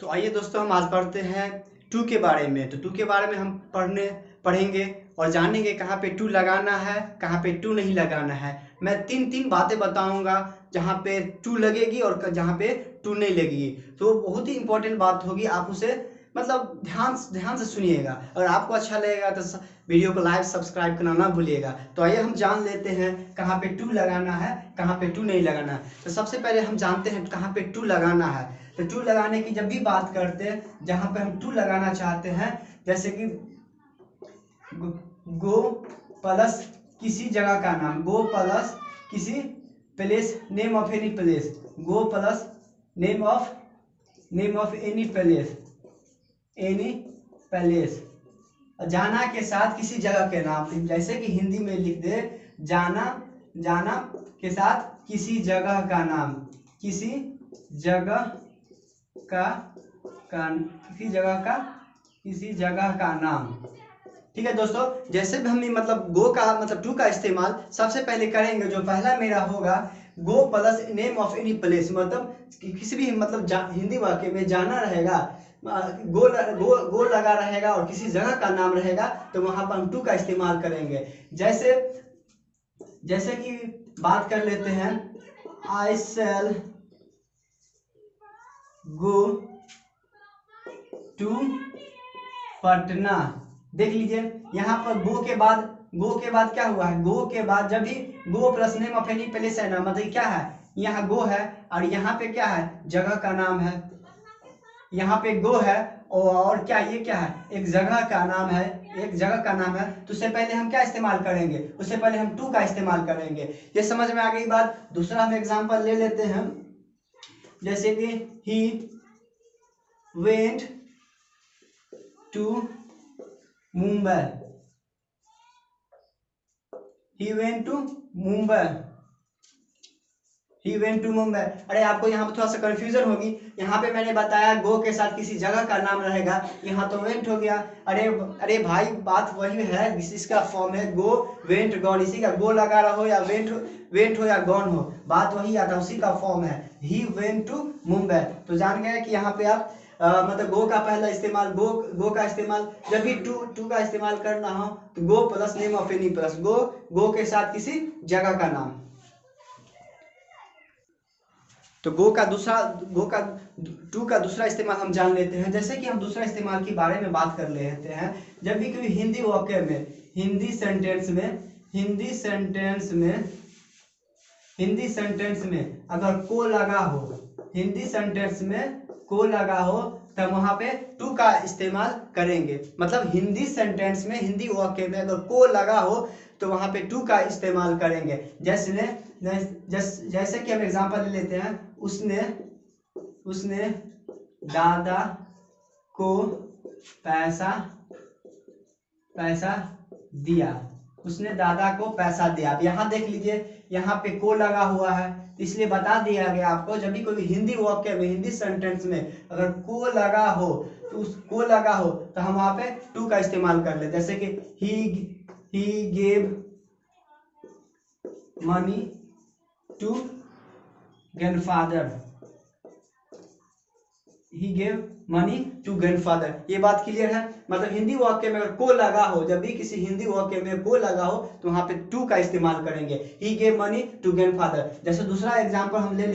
तो आइए दोस्तों, हम आज पढ़ते हैं टू के बारे में। तो टू के बारे में हम पढ़ेंगे और जानेंगे कहाँ पे टू लगाना है, कहाँ पे टू नहीं लगाना है। मैं तीन बातें बताऊंगा जहाँ पे टू लगेगी और जहाँ पे टू नहीं लगेगी। तो बहुत ही इंपॉर्टेंट बात होगी, आप उसे मतलब ध्यान से सुनिएगा। अगर आपको अच्छा लगेगा तो वीडियो को लाइक सब्सक्राइब करना ना भूलिएगा। तो आइए हम जान लेते हैं कहाँ पे टू लगाना है, कहाँ पे टू नहीं लगाना है। तो सबसे पहले हम जानते हैं कहाँ पे टू लगाना है। तो टू लगाने की जब भी बात करते हैं, जहाँ पे हम टू लगाना चाहते हैं, जैसे कि गो प्लस किसी जगह का नाम, गो प्लस किसी place, name of any place, go plus name of any place, जाना के साथ किसी जगह के नाम। जैसे कि हिंदी में लिख दे जाना के साथ किसी जगह का नाम, किसी जगह का नाम। ठीक है दोस्तों, जैसे भी हम मतलब गो का मतलब टू का इस्तेमाल सबसे पहले करेंगे, जो पहला मेरा होगा go plus name of any place, मतलब किसी भी मतलब हिंदी वाक्य में जाना रहेगा, गो लगा रहेगा और किसी जगह का नाम रहेगा, तो वहां पर हम टू का इस्तेमाल करेंगे। जैसे कि बात कर लेते हैं, आई शैल गो टू पटना। देख लीजिए यहाँ पर गो के बाद क्या हुआ है, गो के बाद जब भी go plus name of any place है ना, मतलब क्या है, यहाँ गो है और यहाँ पे क्या है, जगह का नाम है। यहाँ पे गो है और क्या, ये क्या है, एक जगह का नाम है, तो उससे पहले हम क्या इस्तेमाल करेंगे, उससे पहले हम टू का इस्तेमाल करेंगे। ये समझ में आ गई बात। दूसरा हम एग्जांपल ले लेते हैं, जैसे कि he went to Mumbai, he went to Mumbai. अरे आपको यहाँ पे थोड़ा सा कंफ्यूजन होगी, यहाँ पे मैंने बताया गो के साथ किसी जगह का नाम रहेगा, यहाँ तो वेंट हो गया। अरे भाई, बात वही है, इसका फॉर्म है गो वेंट गॉन, इसी का गो लगा रहा हो या वेंट हो या गॉन हो, बात वही आता है, उसी का फॉर्म है ही वेंट टू मुंबई। तो जान गए कि यहाँ पे आप मतलब गो का पहला इस्तेमाल, गो का इस्तेमाल जब भी टू का इस्तेमाल करना हो तो go plus name of any plus, go के साथ किसी जगह का नाम। तो टू का दूसरा इस्तेमाल हम जान लेते हैं। जैसे कि हम दूसरा इस्तेमाल के बारे में बात कर लेते हैं, जब भी कोई हिंदी वाक्य में, हिंदी सेंटेंस में अगर को लगा हो, तब वहां पे टू का इस्तेमाल करेंगे। मतलब हिंदी सेंटेंस में, हिंदी वाक्य में अगर को लगा हो तो वहां पे टू का इस्तेमाल करेंगे। जैसे कि हम एग्जांपल ले लेते हैं, उसने दादा को पैसा दिया, उसने दादा को पैसा दिया। अब यहाँ देख लीजिए, यहाँ पे को लगा हुआ है, इसलिए बता दिया गया आपको, जब भी कोई हिंदी वाक्य में, हिंदी सेंटेंस में अगर को लगा हो तो हम वहां पे टू का इस्तेमाल कर ले। जैसे कि he gave money to grandfather। ये बात क्लियर है। मतलब हिंदी वाक्य में अगर को लगा हो, जब भी किसी हिंदी वाक्य में को लगा हो तो वहां पे टू का इस्तेमाल करेंगे, he gave money to grandfather। जैसे दूसरा एग्जांपल हम ले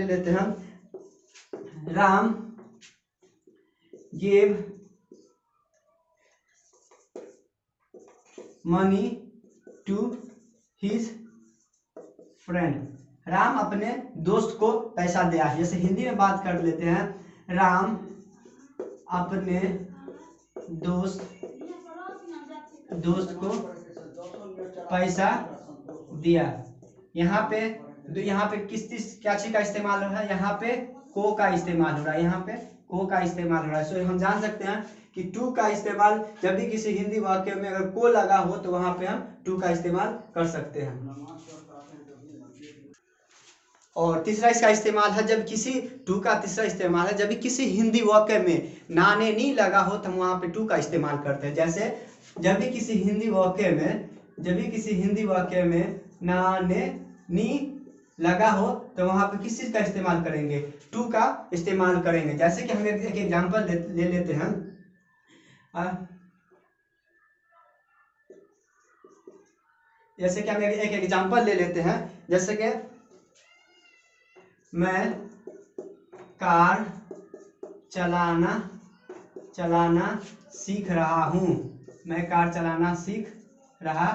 लेते हैं, Ram gave money to his friend। Ram अपने दोस्त को पैसा दिया। जैसे हिंदी में बात कर लेते हैं, राम अपने दोस्त को पैसा दिया। यहाँ पे क्या चीज का इस्तेमाल हो रहा है, यहाँ पे को का इस्तेमाल हो रहा है, सो हम जान सकते हैं कि टू का इस्तेमाल जब भी किसी हिंदी वाक्य में अगर को लगा हो तो वहां पे हम टू का इस्तेमाल कर सकते हैं। और तीसरा इसका इस्तेमाल है, जब भी किसी हिंदी वाक्य में नाने नी लगा हो तो हम वहां पे टू का इस्तेमाल करते हैं। जैसे जब भी किसी हिंदी वाक्य में नाने नी लगा हो तो वहां पे किस चीज का इस्तेमाल करेंगे? टू का इस्तेमाल करेंगे। जैसे कि हम एक एग्जांपल ले लेते हैं। जैसे कि हम एक एग्जांपल ले लेते हैं। जैसे कि मैं कार चलाना सीख रहा हूँ। मैं कार चलाना सीख रहा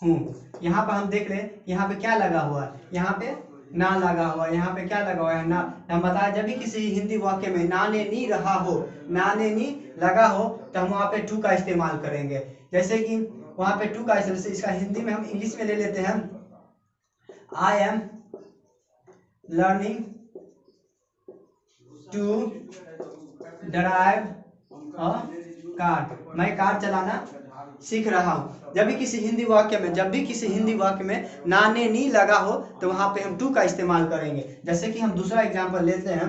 हूँ। यहाँ पर हम देख रहे हैं, यहाँ पे क्या लगा हुआ है? यहाँ पे ना लगा हुआ है। यहाँ पे क्या लगा हुआ है? ना। हम बताया जब भी किसी हिंदी वाक्य में ना ने नी रहा हो, ना ने नी लगा हो, तो हम वहाँ पे टू का इस्तेमाल करेंगे। जैसे कि वहाँ पे टू का इस्तेमाल, इसका हिंदी में हम इंग्लिश में ले लेते हैं। I am learning to drive a car. मैं कार चलाना सीख रहा हूँ। जब भी किसी हिंदी वाक्य में ना ने नी लगा हो तो वहां पे हम टू का इस्तेमाल करेंगे। जैसे कि हम दूसरा एग्जांपल लेते हैं।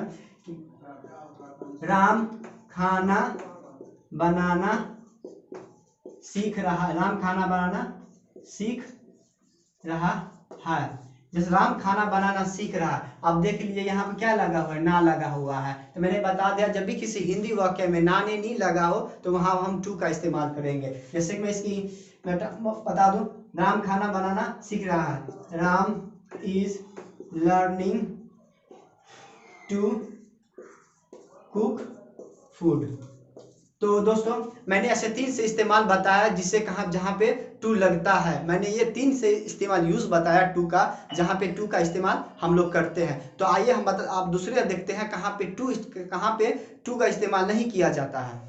राम खाना बनाना सीख रहा है। जैसे राम खाना बनाना सीख रहा है। अब देख लीजिए यहाँ पे क्या लगा हुआ है? ना लगा हुआ है। तो मैंने बता दिया जब भी किसी हिंदी वाक्य में ना ने नी लगा हो तो वहां हम टू का इस्तेमाल करेंगे। जैसे कि मैं बता दूं, राम खाना बनाना सीख रहा है। Ram is learning to cook food. तो दोस्तों मैंने ऐसे 3 से इस्तेमाल बताया जिससे कहाँ जहाँ पे टू लगता है। मैंने ये 3 से इस्तेमाल यूज बताया टू का, जहाँ पे टू का इस्तेमाल हम लोग करते हैं। तो आइए हम आप दूसरे देखते हैं कहाँ पे टू का इस्तेमाल नहीं किया जाता है।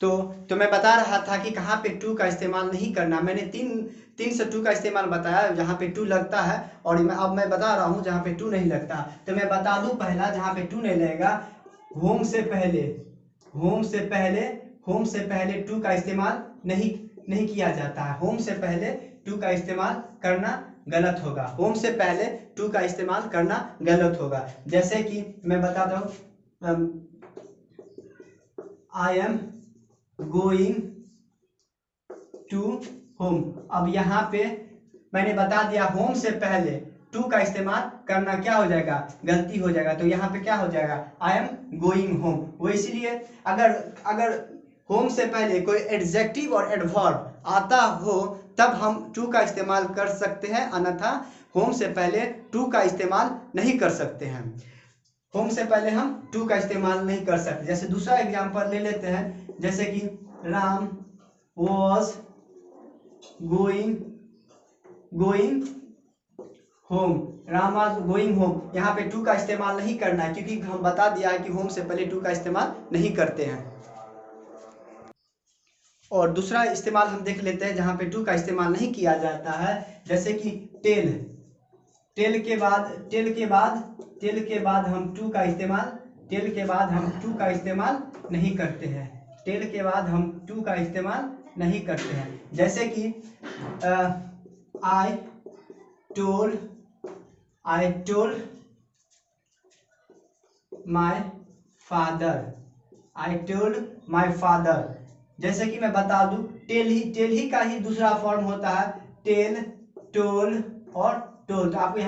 तो मैं बता रहा था कि कहाँ पे टू का इस्तेमाल नहीं करना। मैंने तीन से टू का इस्तेमाल बताया जहाँ पे टू लगता है, और अब मैं बता रहा हूँ जहाँ पे टू नहीं लगता। तो मैं बता दूं पहला जहाँ पे टू नहीं लगेगा, होम से पहले टू का इस्तेमाल नहीं किया जाता है। होम से पहले टू का इस्तेमाल करना गलत होगा। होम से पहले टू का इस्तेमाल करना गलत होगा। जैसे कि मैं बताता हूँ, I am going to home. अब यहाँ पे मैंने बता दिया होम से पहले टू का इस्तेमाल करना क्या हो जाएगा? गलती हो जाएगा। तो यहाँ पे क्या हो जाएगा? आई एम गोइंग होम। वो इसलिए अगर होम से पहले कोई एडजेक्टिव और एडवर्ब आता हो तब हम टू का इस्तेमाल कर सकते हैं, अन्यथा होम से पहले टू का इस्तेमाल नहीं कर सकते हैं। होम से पहले हम टू का इस्तेमाल नहीं कर सकते। जैसे दूसरा एग्जांपल ले लेते हैं। जैसे कि Ram was going home. Ram was going home. यहाँ पे टू का इस्तेमाल नहीं करना है क्योंकि हम बता दिया है कि होम से पहले टू का इस्तेमाल नहीं करते हैं। और दूसरा इस्तेमाल हम देख लेते हैं जहाँ पे टू का इस्तेमाल नहीं किया जाता है। जैसे कि टेल के बाद हम टू का इस्तेमाल नहीं करते हैं। टेल के बाद हम टू का इस्तेमाल नहीं करते हैं। जैसे कि आई टोल्ड माई फादर। जैसे कि मैं बता दूं टेल ही का ही दूसरा फॉर्म होता है टेल, टोल और टोल्ड। तो आपको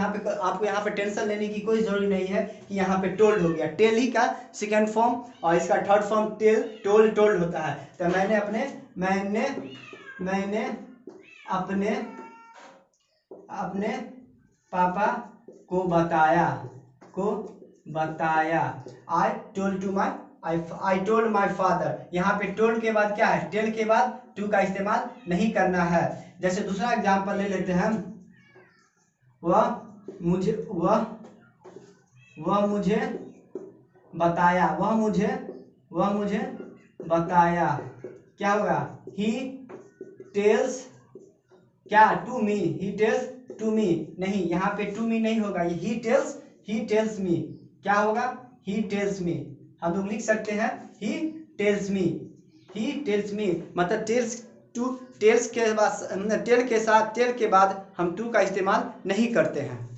यहाँ पे टेंशन लेने की कोई जरूरी नहीं है कि यहाँ पे टोल्ड हो गया। टेल ही का सेकेंड फॉर्म और इसका थर्ड फॉर्म टेल, टोल्ड होता है। तो मैंने अपने पापा को बताया। I told my father. यहाँ पे टोल्ड के बाद क्या है? टेल के बाद टू का इस्तेमाल नहीं करना है। जैसे दूसरा एग्जांपल ले लेते हैं। वह मुझे बताया। क्या होगा? He tells to me. नहीं, यहाँ पे टू मी नहीं होगा, ही टेल्स मी। क्या होगा? He tells me. हम लोग लिख सकते हैं ही टेल्स मी। मतलब टेल के बाद हम टू का इस्तेमाल नहीं करते हैं।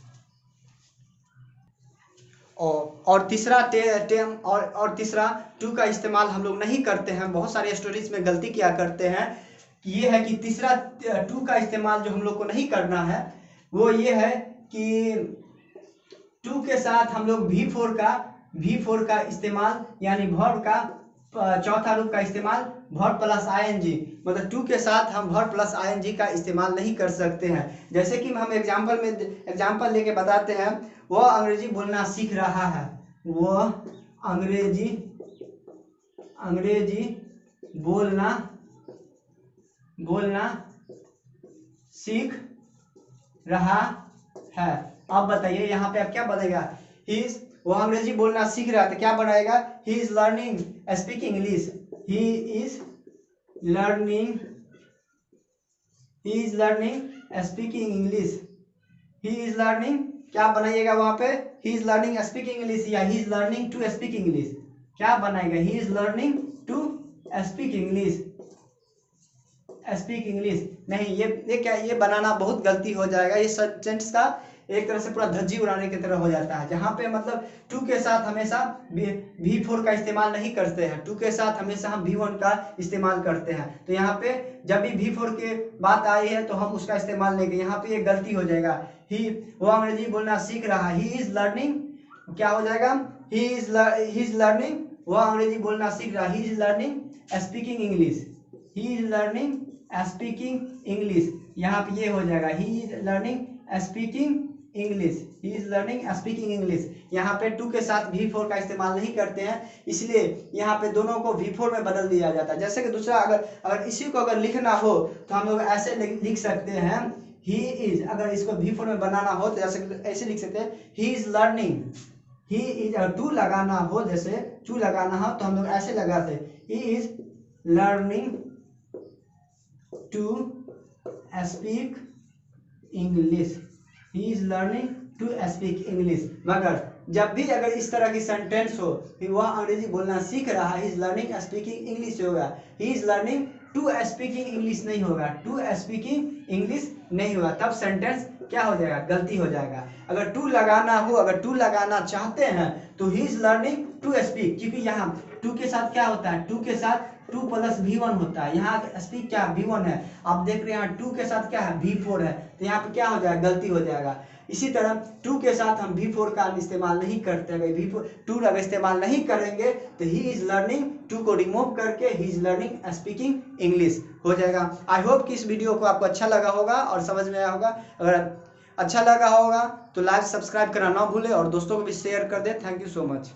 और तीसरा टू का इस्तेमाल हम लोग नहीं करते हैं। बहुत सारे स्टोरीज में गलती क्या करते हैं, ये है कि तीसरा टू का इस्तेमाल जो हम लोग को नहीं करना है, वो ये है कि टू के साथ हम लोग V4 का इस्तेमाल, यानी वर्ब का चौथा रूप का इस्तेमाल वर्ब प्लस आईएनजी, मतलब टू के साथ हम वर्ब प्लस आईएनजी का इस्तेमाल नहीं कर सकते हैं। जैसे कि हम एग्जाम्पल लेके बताते हैं। वह अंग्रेजी बोलना सीख रहा है, वह अंग्रेजी बोलना सीख रहा है। अब बताइए यहाँ पे अब क्या बनेगा, वो अंग्रेजी बोलना सीख रहा है तो क्या बनाएगा, he is learning speak English, he is learning speaking English, he is learning, क्या बनाइएगा वहां पे, he is learning speaking English या he is learning to speak English, क्या बनाएगा, he is learning to speak English नहीं, ये क्या, ये बनाना बहुत गलती हो जाएगा। ये सेंटेंस का एक तरह से पूरा धज्जी उड़ाने की तरह हो जाता है, जहाँ पे मतलब टू के साथ हमेशा V4 का इस्तेमाल नहीं करते हैं, टू के साथ हमेशा हम V1 का इस्तेमाल करते हैं। तो यहाँ पे जब भी V4 के बात आई है तो हम उसका इस्तेमाल नहीं करें, यहाँ पे ये गलती हो जाएगा। वो अंग्रेजी बोलना सीख रहा है, ही इज लर्निंग, क्या हो जाएगा, ही इज लर्निंग, वो अंग्रेजी बोलना सीख रहा है, ही is learning speaking English, he is learning speaking English, यहाँ पे ये हो जाएगा, ही is learning speaking English, he is learning speaking English. यहाँ पे टू के साथ V4 का इस्तेमाल नहीं करते हैं, इसलिए यहाँ पे दोनों को V4 में बदल दिया जाता है। जैसे कि दूसरा, अगर इसी को अगर लिखना हो तो हम लोग ऐसे लिख सकते हैं, ही इज, अगर इसको V4 में बनाना हो तो जैसे ऐसे लिख सकते हैं, ही इज लर्निंग, ही इज, अगर टू लगाना हो, जैसे टू लगाना हो तो हम लोग ऐसे लगाते, he is learning to speak English, he is learning to speak English. मगर जब भी अगर इस तरह की सेंटेंस हो कि वह अंग्रेजी बोलना सीख रहा है, इज लर्निंग स्पीकिंग इंग्लिश होगा, he is learning to speaking English नहीं होगा, टू स्पीकिंग इंग्लिश नहीं होगा, तब सेंटेंस क्या हो जाएगा, गलती हो जाएगा। अगर टू लगाना हो, अगर टू लगाना चाहते हैं तो he is learning to speak, क्योंकि यहाँ टू के साथ क्या होता है, टू के साथ टू प्लस V1 होता है, यहाँ स्पीक क्या V1 है, आप देख रहे हैं यहाँ टू के साथ क्या है V4 है, तो यहाँ पे क्या हो जाएगा, गलती हो जाएगा। इसी तरह टू के साथ हम V4 का इस्तेमाल नहीं करते हैं, V4 टू अगर इस्तेमाल नहीं करेंगे तो ही इज लर्निंग, टू को रिमूव करके ही इज लर्निंग स्पीकिंग इंग्लिश हो जाएगा। आई होप कि इस वीडियो को आपको अच्छा लगा होगा और समझ में आया होगा। अगर अच्छा लगा होगा तो लाइक सब्सक्राइब करना ना भूले और दोस्तों को भी शेयर कर दे। Thank you so much.